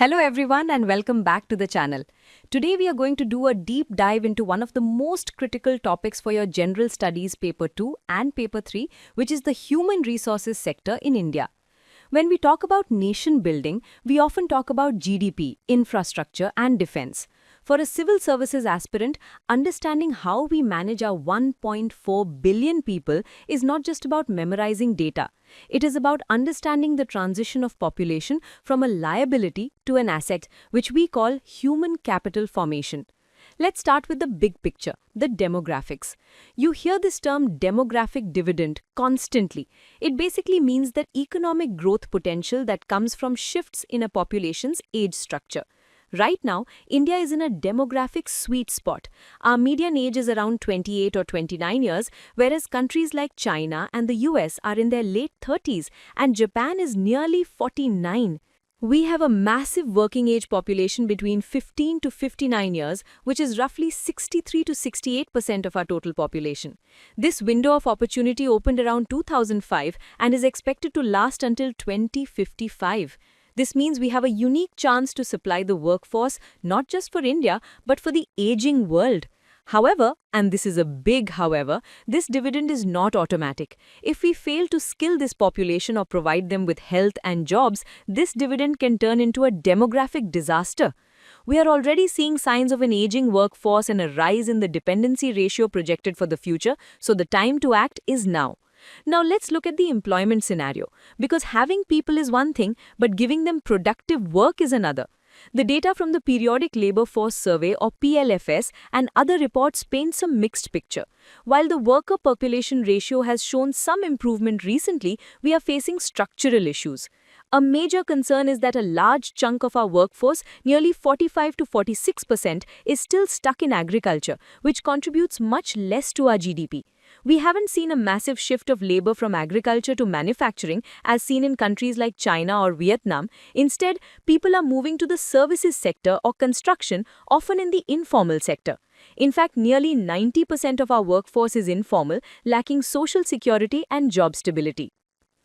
Hello everyone and welcome back to the channel. Today we are going to do a deep dive into one of the most critical topics for your general studies paper 2 and paper 3, which is the human resources sector in India. When we talk about nation building, we often talk about GDP, infrastructure and defense. For a civil services aspirant, understanding how we manage our 1.4 billion people is not just about memorizing data. It is about understanding the transition of population from a liability to an asset, which we call human capital formation. Let's start with the big picture, the demographics. You hear this term demographic dividend constantly. It basically means that economic growth potential that comes from shifts in a population's age structure. Right now, India is in a demographic sweet spot. Our median age is around 28 or 29 years, whereas countries like China and the US are in their late 30s, and Japan is nearly 49. We have a massive working age population between 15 to 59 years, which is roughly 63 to 68% of our total population. This window of opportunity opened around 2005 and is expected to last until 2055. This means we have a unique chance to supply the workforce not just for India, but for the aging world. However, and this is a big however, this dividend is not automatic. If we fail to skill this population or provide them with health and jobs, this dividend can turn into a demographic disaster. We are already seeing signs of an aging workforce and a rise in the dependency ratio projected for the future, so the time to act is now. Now let's look at the employment scenario, because having people is one thing, but giving them productive work is another. The data from the Periodic Labour Force Survey or PLFS and other reports paints a mixed picture. While the worker population ratio has shown some improvement recently, we are facing structural issues. A major concern is that a large chunk of our workforce, nearly 45 to 46%, is still stuck in agriculture, which contributes much less to our GDP. We haven't seen a massive shift of labor from agriculture to manufacturing as seen in countries like China or Vietnam. Instead, people are moving to the services sector or construction, often in the informal sector. In fact, nearly 90% of our workforce is informal, lacking social security and job stability.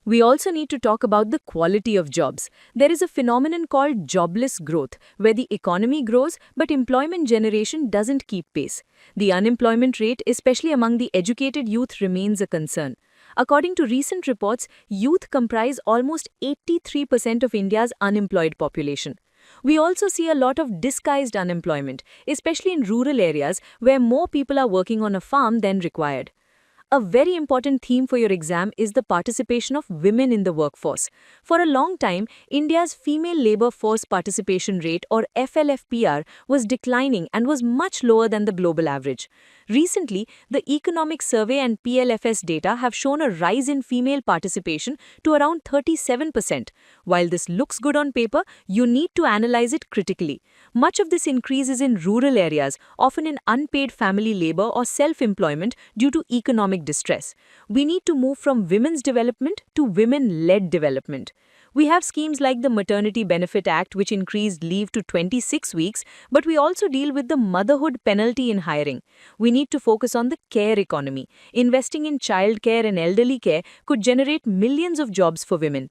We also need to talk about the quality of jobs. There is a phenomenon called jobless growth, where the economy grows but employment generation doesn't keep pace. The unemployment rate, especially among the educated youth, remains a concern. According to recent reports, youth comprise almost 83% of India's unemployed population. We also see a lot of disguised unemployment, especially in rural areas where more people are working on a farm than required. A very important theme for your exam is the participation of women in the workforce. For a long time, India's female labor force participation rate or FLFPR was declining and was much lower than the global average. Recently, the Economic Survey and PLFS data have shown a rise in female participation to around 37%. While this looks good on paper, you need to analyze it critically. Much of this increase is in rural areas, often in unpaid family labor or self-employment due to economic distress. We need to move from women's development to women-led development. We have schemes like the Maternity Benefit Act, which increased leave to 26 weeks, but we also deal with the motherhood penalty in hiring. We need to focus on the care economy. Investing in childcare and elderly care could generate millions of jobs for women.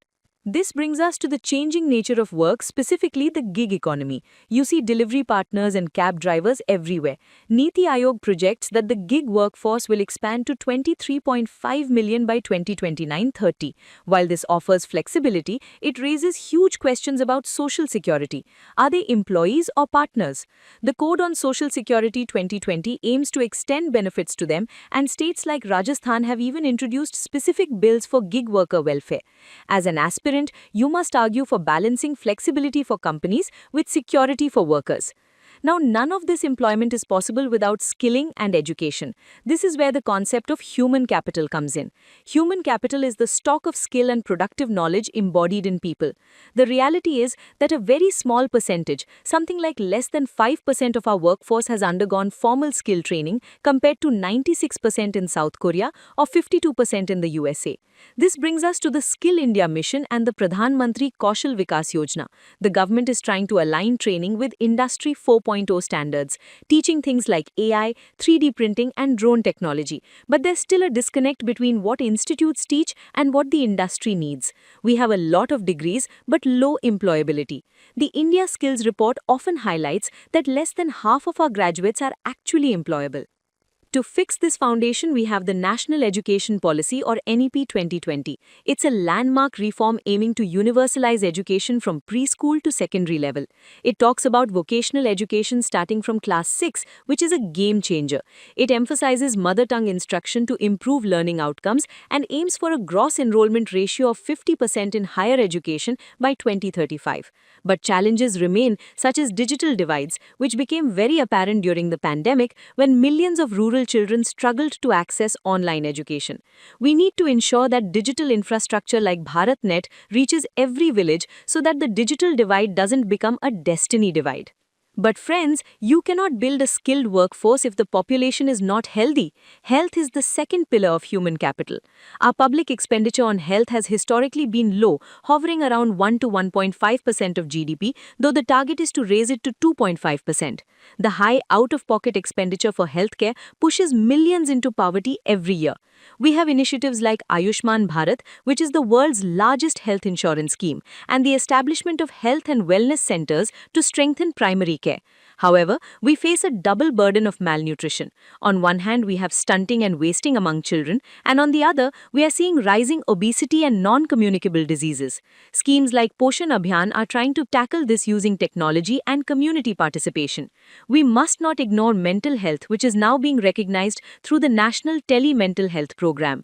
This brings us to the changing nature of work, specifically the gig economy. You see delivery partners and cab drivers everywhere. Niti Aayog projects that the gig workforce will expand to 23.5 million by 2029-30. While this offers flexibility, it raises huge questions about social security. Are they employees or partners? The Code on Social Security 2020 aims to extend benefits to them, and states like Rajasthan have even introduced specific bills for gig worker welfare. As an aspirant, you must argue for balancing flexibility for companies with security for workers. Now, none of this employment is possible without skilling and education. This is where the concept of human capital comes in. Human capital is the stock of skill and productive knowledge embodied in people. The reality is that a very small percentage, something like less than 5% of our workforce has undergone formal skill training compared to 96% in South Korea or 52% in the USA. This brings us to the Skill India mission and the Pradhan Mantri Kaushal Vikas Yojana. The government is trying to align training with Industry 4.0 4.0 standards, teaching things like AI, 3D printing, and drone technology. But there's still a disconnect between what institutes teach and what the industry needs. We have a lot of degrees, but low employability. The India Skills Report often highlights that less than half of our graduates are actually employable. To fix this foundation, we have the National Education Policy or NEP 2020. It's a landmark reform aiming to universalize education from preschool to secondary level. It talks about vocational education starting from class 6, which is a game changer. It emphasizes mother tongue instruction to improve learning outcomes and aims for a gross enrollment ratio of 50% in higher education by 2035. But challenges remain, such as digital divides, which became very apparent during the pandemic when millions of rural children struggled to access online education. We need to ensure that digital infrastructure like BharatNet reaches every village so that the digital divide doesn't become a destiny divide. But friends, you cannot build a skilled workforce if the population is not healthy. Health is the second pillar of human capital. Our public expenditure on health has historically been low, hovering around 1 to 1.5% of GDP, though the target is to raise it to 2.5%. The high out-of-pocket expenditure for healthcare pushes millions into poverty every year. We have initiatives like Ayushman Bharat, which is the world's largest health insurance scheme, and the establishment of health and wellness centers to strengthen primary care. However, we face a double burden of malnutrition. On one hand, we have stunting and wasting among children, and on the other, we are seeing rising obesity and non-communicable diseases. Schemes like Poshan Abhiyan are trying to tackle this using technology and community participation. We must not ignore mental health, which is now being recognized through the National Tele-Mental Health Program.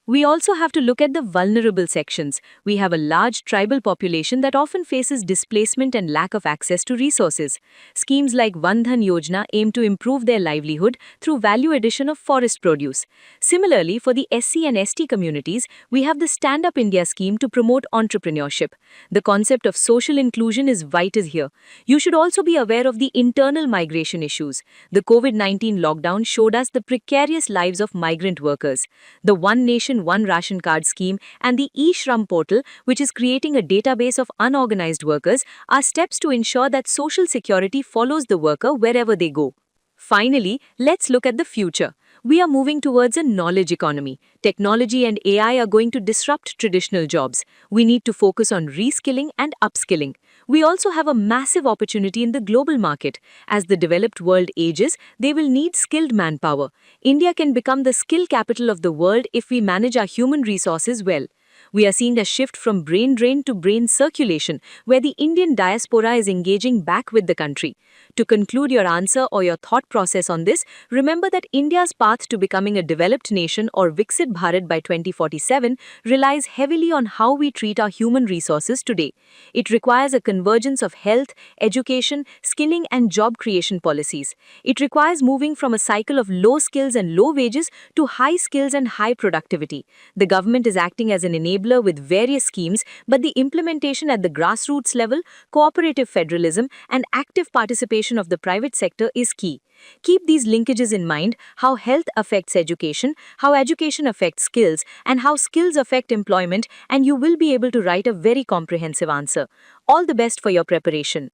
We also have to look at the vulnerable sections. We have a large tribal population that often faces displacement and lack of access to resources. Schemes like Vandhan Yojana aim to improve their livelihood through value addition of forest produce. Similarly, for the SC and ST communities, we have the Stand Up India scheme to promote entrepreneurship. The concept of social inclusion is vital here. You should also be aware of the internal migration issues. The COVID-19 lockdown showed us the precarious lives of migrant workers. The One Nation One Ration Card scheme and the e-Shram portal, which is creating a database of unorganized workers, are steps to ensure that social security follows the worker wherever they go. Finally, let's look at the future. We are moving towards a knowledge economy. Technology and AI are going to disrupt traditional jobs. We need to focus on reskilling and upskilling. We also have a massive opportunity in the global market. As the developed world ages, they will need skilled manpower. India can become the skill capital of the world if we manage our human resources well. We are seeing a shift from brain drain to brain circulation, where the Indian diaspora is engaging back with the country. To conclude your answer or your thought process on this, remember that India's path to becoming a developed nation or Viksit Bharat by 2047 relies heavily on how we treat our human resources today. It requires a convergence of health, education, skilling and job creation policies. It requires moving from a cycle of low skills and low wages to high skills and high productivity. The government is acting as an enabler with various schemes, but the implementation at the grassroots level, cooperative federalism, and active participation of the private sector is key. Keep these linkages in mind: how health affects education, how education affects skills, and how skills affect employment, and you will be able to write a very comprehensive answer. All the best for your preparation.